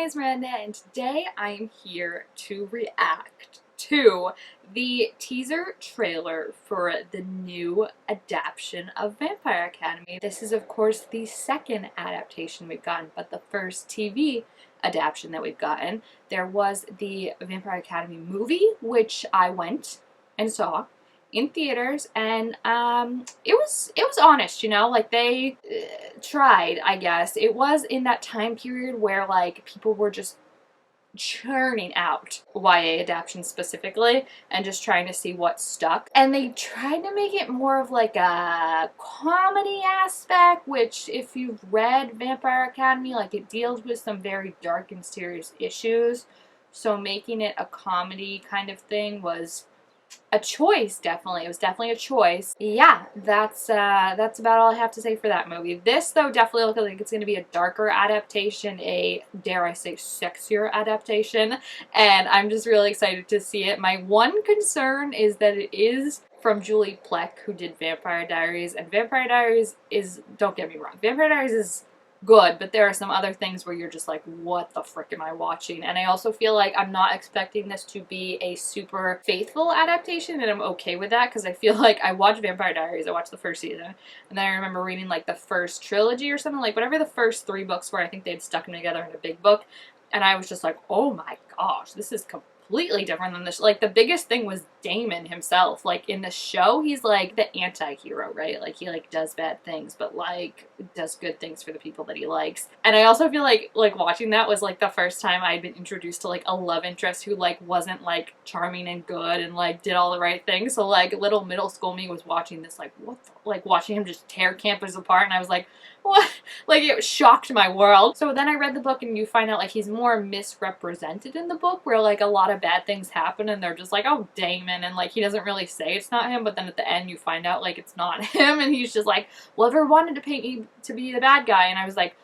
name is Miranda, and today I'm here to react to the teaser trailer for the new adaptation of Vampire Academy. This is, of course, the second adaptation we've gotten, but the first TV adaptation that we've gotten. There was the Vampire Academy movie, which I went and saw in theaters, and it was honest, you know, like they tried, I guess. It was in that time period where like people were just churning out YA adaptations specifically and just trying to see what stuck, and they tried to make it more of like a comedy aspect, which if you've read Vampire Academy, like it deals with some very dark and serious issues, so making it a comedy kind of thing was a choice. Definitely, it was definitely a choice. Yeah, that's about all I have to say for that movie. This, though, definitely looks like it's going to be a darker adaptation, a, dare I say, sexier adaptation, and I'm just really excited to see it. My one concern is that it is from Julie Plec, who did Vampire Diaries, and Vampire Diaries is, don't get me wrong, Vampire Diaries is good, but there are some other things where you're just like, what the frick am I watching? And I also feel like I'm not expecting this to be a super faithful adaptation, and I'm okay with that, because I feel like I watched Vampire Diaries, I watched the first season, and then I remember reading like the first trilogy or something, like whatever the first 3 books were. I think they'd stuck them together in a big book, and I was just like, oh my gosh, this is completely different than this. Like, the biggest thing was Damon himself. Like, in the show, he's like the anti-hero, right? Like, he like does bad things, but like does good things for the people that he likes. And I also feel like watching that was like the first time I'd been introduced to like a love interest who like wasn't like charming and good and like did all the right things. So like little middle school me was watching this like, what the, like watching him just tear campus apart, and I was like, what? Like, it shocked my world. So then I read the book, and you find out like he's more misrepresented in the book, where like a lot of bad things happen and they're just like, oh, Damon, and like he doesn't really say it's not him, but then at the end you find out like it's not him, and he's just like, well, everyone wanted to paint you to be the bad guy. And I was like,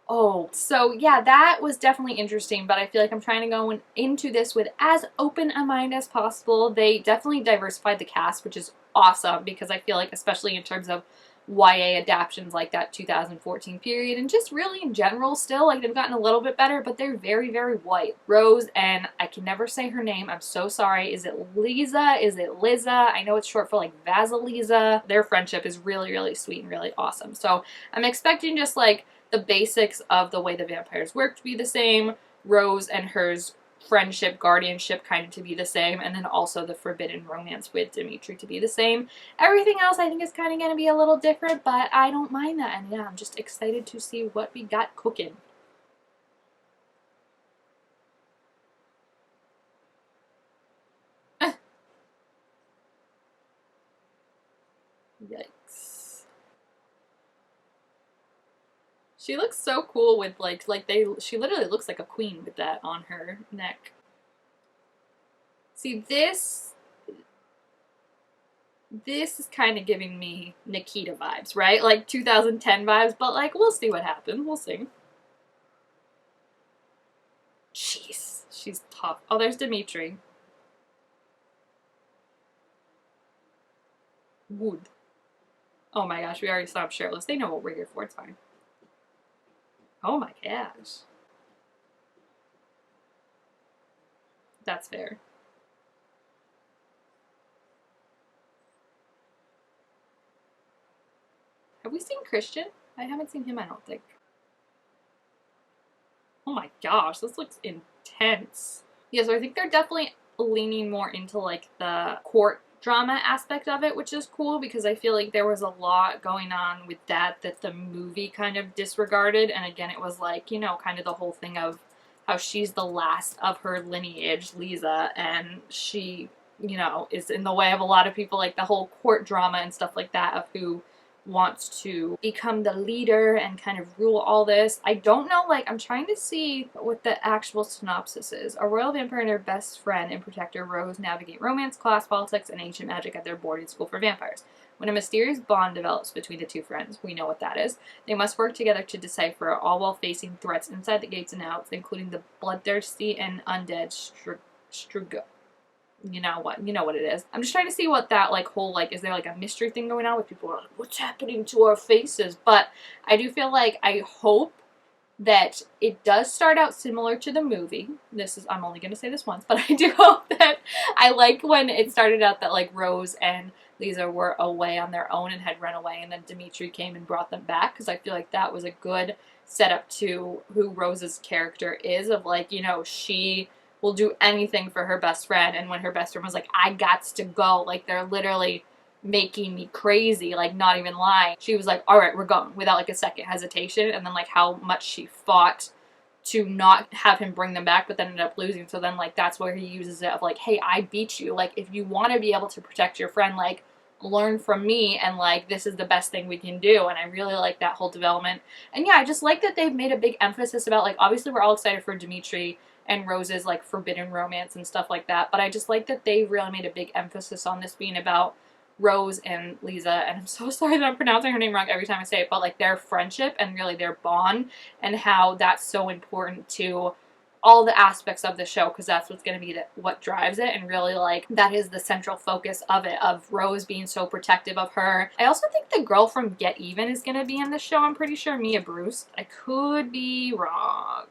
oh. So yeah, that was definitely interesting, but I feel like I'm trying to go into this with as open a mind as possible. They definitely diversified the cast, which is awesome, because I feel like, especially in terms of YA adaptions like that 2014 period, and just really in general still, like they've gotten a little bit better, but they're very, very white. Rose, and I can never say her name, I'm so sorry. Is it Lisa? Is it Liza? I know it's short for like Vasilisa. Their friendship is really, really sweet and really awesome. So I'm expecting just like the basics of the way the vampires work to be the same, Rose and hers friendship, guardianship kind of to be the same, and then also the forbidden romance with Dimitri to be the same. Everything else I think is kind of going to be a little different, but I don't mind that, and yeah, I'm just excited to see what we got cooking. Yikes. She looks so cool with she literally looks like a queen with that on her neck. See, this is kind of giving me Nikita vibes, right? Like 2010 vibes, but like we'll see what happens. We'll see. Jeez, she's tough. Oh, there's Dimitri. Wood. Oh my gosh, we already saw him shirtless. They know what we're here for. It's fine. Oh my gosh. That's fair. Have we seen Christian? I haven't seen him, I don't think. Oh my gosh, this looks intense. Yeah, so I think they're definitely leaning more into like the court drama aspect of it, which is cool, because I feel like there was a lot going on with that the movie kind of disregarded. And again, it was like, you know, kind of the whole thing of how she's the last of her lineage, Lisa, and she, you know, is in the way of a lot of people, like the whole court drama and stuff like that of who wants to become the leader and kind of rule all this. I don't know, like, I'm trying to see what the actual synopsis is. A royal vampire and her best friend and protector, Rose, navigate romance, class, politics, and ancient magic at their boarding school for vampires. When a mysterious bond develops between the two friends, we know what that is, they must work together to decipher, all while facing threats inside the gates and outs, including the bloodthirsty and undead Struga. You know what it is. I'm just trying to see what that like whole, like, is there like a mystery thing going on with people who are like, what's happening to our faces? But I do feel like, I hope that it does start out similar to the movie. I'm only going to say this once, but I do hope that I like when it started out that like Rose and Lisa were away on their own and had run away, and then Dimitri came and brought them back, because I feel like that was a good setup to who Rose's character is, of like, you know, she will do anything for her best friend, and when her best friend was like, I gots to go, like they're literally making me crazy, like not even lying, she was like, all right, we're going, without like a second hesitation. And then like how much she fought to not have him bring them back, but then ended up losing. So then like that's where he uses it of like, hey, I beat you, like if you want to be able to protect your friend, like learn from me, and like this is the best thing we can do. And I really like that whole development. And yeah, I just like that they've made a big emphasis about, like, obviously we're all excited for Dimitri and Rose's like forbidden romance and stuff like that, but I just like that they really made a big emphasis on this being about Rose and Lisa, and I'm so sorry that I'm pronouncing her name wrong every time I say it, but like their friendship and really their bond, and how that's so important to all the aspects of the show, because that's what's going to be what drives it, and really like that is the central focus of it, of Rose being so protective of her. I also think the girl from Get Even is going to be in the show. I'm pretty sure Mia Bruce. I could be wrong,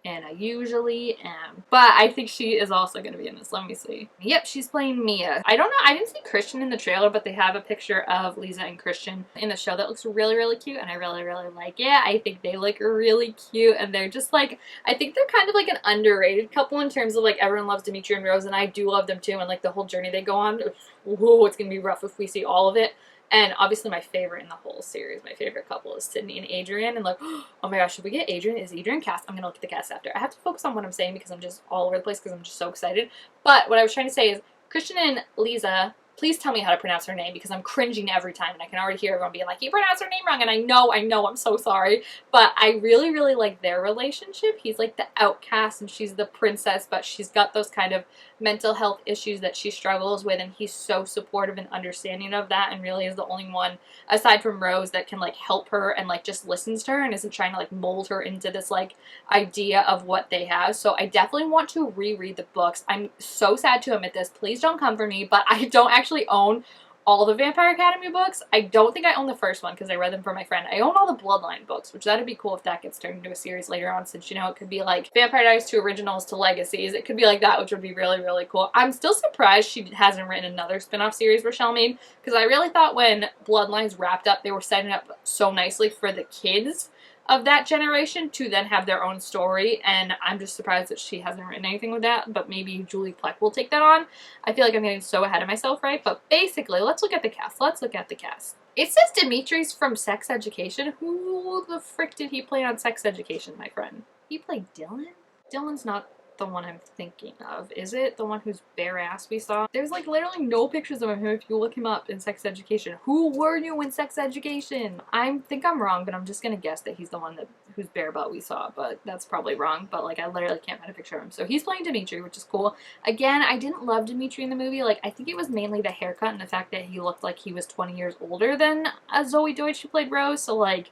and I usually am, but I think she is also going to be in this. Let me see. Yep, she's playing Mia. I don't know, I didn't see Christian in the trailer, but they have a picture of Lisa and Christian in the show that looks really, really cute, and I really, really like it. I think they look really cute, and they're just like, I think they're kind of like an underrated couple in terms of like everyone loves Dimitri and Rose, and I do love them too, and like the whole journey they go on. Whoa, it's going to be rough if we see all of it. And obviously my favorite in the whole series, my favorite couple is Sydney and Adrian. And like, oh my gosh, should we get Adrian? Is Adrian cast? I'm going to look at the cast after. I have to focus on what I'm saying because I'm just all over the place because I'm just so excited. But what I was trying to say is Christian and Lisa, please tell me how to pronounce her name because I'm cringing every time. And I can already hear everyone being like, you pronounced her name wrong. And I know, I'm so sorry. But I really, really like their relationship. He's like the outcast and she's the princess, but she's got those kind of mental health issues that she struggles with, and he's so supportive and understanding of that, and really is the only one aside from Rose that can like help her and like just listens to her and isn't trying to like mold her into this like idea of what they have. So I definitely want to reread the books. I'm so sad to admit this, please don't come for me, but I don't actually own all the Vampire Academy books. I don't think I own the first one because I read them for my friend. I own all the Bloodline books, which that'd be cool if that gets turned into a series later on, since, you know, it could be like Vampire Diaries to Originals to Legacies. It could be like that, which would be really, really cool. I'm still surprised she hasn't written another spin-off series Rochelle made, because I really thought when Bloodlines wrapped up, they were setting up so nicely for the kids of that generation to then have their own story, and I'm just surprised that she hasn't written anything with that, but maybe Julie Plec will take that on. I feel like I'm getting so ahead of myself, right? But basically, let's look at the cast. It says Dimitri's from Sex Education. Who the frick did he play on Sex Education, my friend? He played Dylan? Dylan's not the one I'm thinking of. Is it the one whose bare ass we saw? There's like literally no pictures of him if you look him up in Sex Education. Who were you in Sex Education? I think I'm wrong, but I'm just gonna guess that he's the one whose bare butt we saw, but that's probably wrong. But like I literally can't find a picture of him. So he's playing Dimitri, which is cool. Again, I didn't love Dimitri in the movie. Like I think it was mainly the haircut and the fact that he looked like he was 20 years older than Zoe Deutsch, who played Rose. So like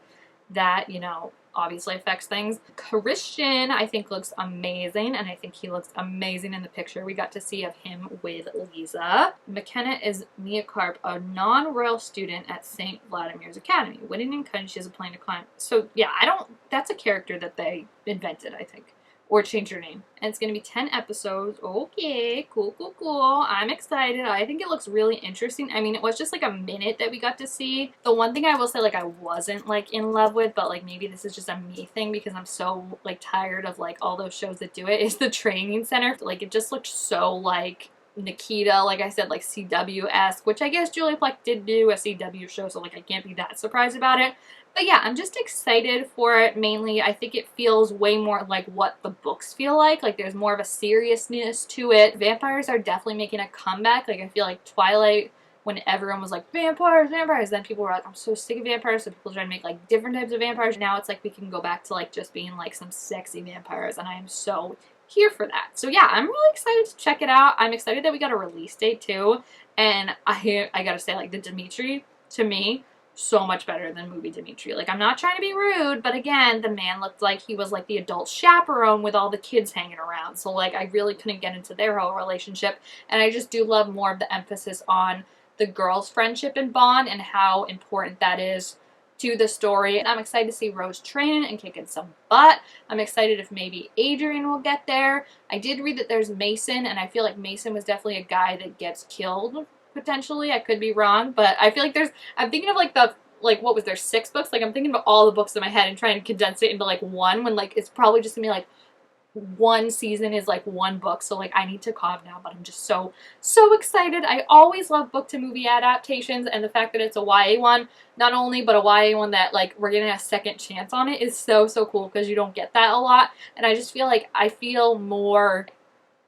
that, you know, obviously affects things. Christian, I think, looks amazing, and I think he looks amazing in the picture we got to see of him with Lisa. McKenna is Mia Karp, a non-royal student at St. Vladimir's Academy. Witting and cunning, she has a plan to climb. So yeah, that's a character that they invented, I think. Or change her name. And it's going to be 10 episodes. Okay, cool. I'm excited. I think it looks really interesting. I mean, it was just like a minute that we got to see. The one thing I will say, like, I wasn't like in love with, but like maybe this is just a me thing because I'm so like tired of like all those shows that do it, is the training center. Like, it just looked so like Nikita, like I said, like CW-esque, which I guess Julie Plec did do a CW show, so like I can't be that surprised about it. But yeah, I'm just excited for it. Mainly, I think it feels way more like what the books feel like. Like there's more of a seriousness to it. Vampires are definitely making a comeback. Like I feel like Twilight, when everyone was like, vampires, then people were like, I'm so sick of vampires, so people trying to make like different types of vampires. Now it's like we can go back to like just being like some sexy vampires, and I am so here for that. So yeah, I'm really excited to check it out. I'm excited that we got a release date too, and I gotta say, like, the Dimitri, to me, so much better than movie Dimitri. Like, I'm not trying to be rude, but again, the man looked like he was like the adult chaperone with all the kids hanging around. So like, I really couldn't get into their whole relationship, and I just do love more of the emphasis on the girls' friendship and bond and how important that is to the story. And I'm excited to see Rose training and kicking some butt. I'm excited if maybe Adrian will get there. I did read that there's Mason, and I feel like Mason was definitely a guy that gets killed, potentially. I could be wrong, but I feel like I'm thinking of like what was there, 6 books? Like, I'm thinking about all the books in my head and trying to condense it into like one, when like it's probably just gonna be like one season is like one book, so like I need to calm down, but I'm just so excited. I always love book to movie adaptations, and the fact that it's a YA one, not only, but a YA one that like we're getting a second chance on it is so cool, because you don't get that a lot. And I just feel like I feel more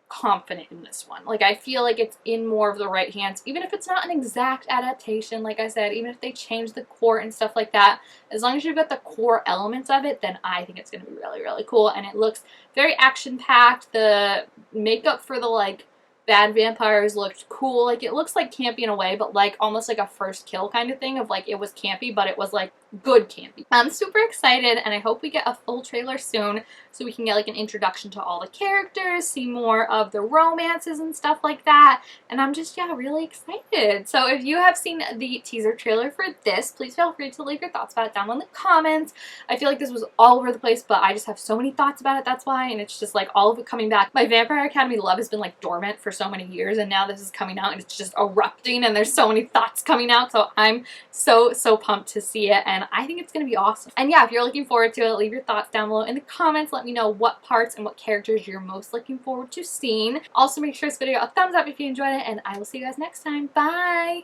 confident in this one. Like, I feel like it's in more of the right hands, even if it's not an exact adaptation, like I said, even if they change the core and stuff like that. As long as you've got the core elements of it, then I think it's going to be really cool. And it looks very action-packed. The makeup for the like bad vampires looked cool. Like, it looks like campy in a way, but like almost like a First Kill kind of thing, of like it was campy, but it was like good campy. I'm super excited, and I hope we get a full trailer soon so we can get like an introduction to all the characters, see more of the romances and stuff like that. And I'm just, yeah, really excited. So if you have seen the teaser trailer for this, please feel free to leave your thoughts about it down in the comments. I feel like this was all over the place, but I just have so many thoughts about it, that's why, and it's just like all of it coming back. My Vampire Academy love has been like dormant for so many years, and now this is coming out and it's just erupting, and there's so many thoughts coming out, so I'm so pumped to see it, and I think it's gonna be awesome. And yeah, if you're looking forward to it, leave your thoughts down below in the comments. Let me know what parts and what characters you're most looking forward to seeing. Also, make sure this video a thumbs up if you enjoyed it, and I will see you guys next time. Bye!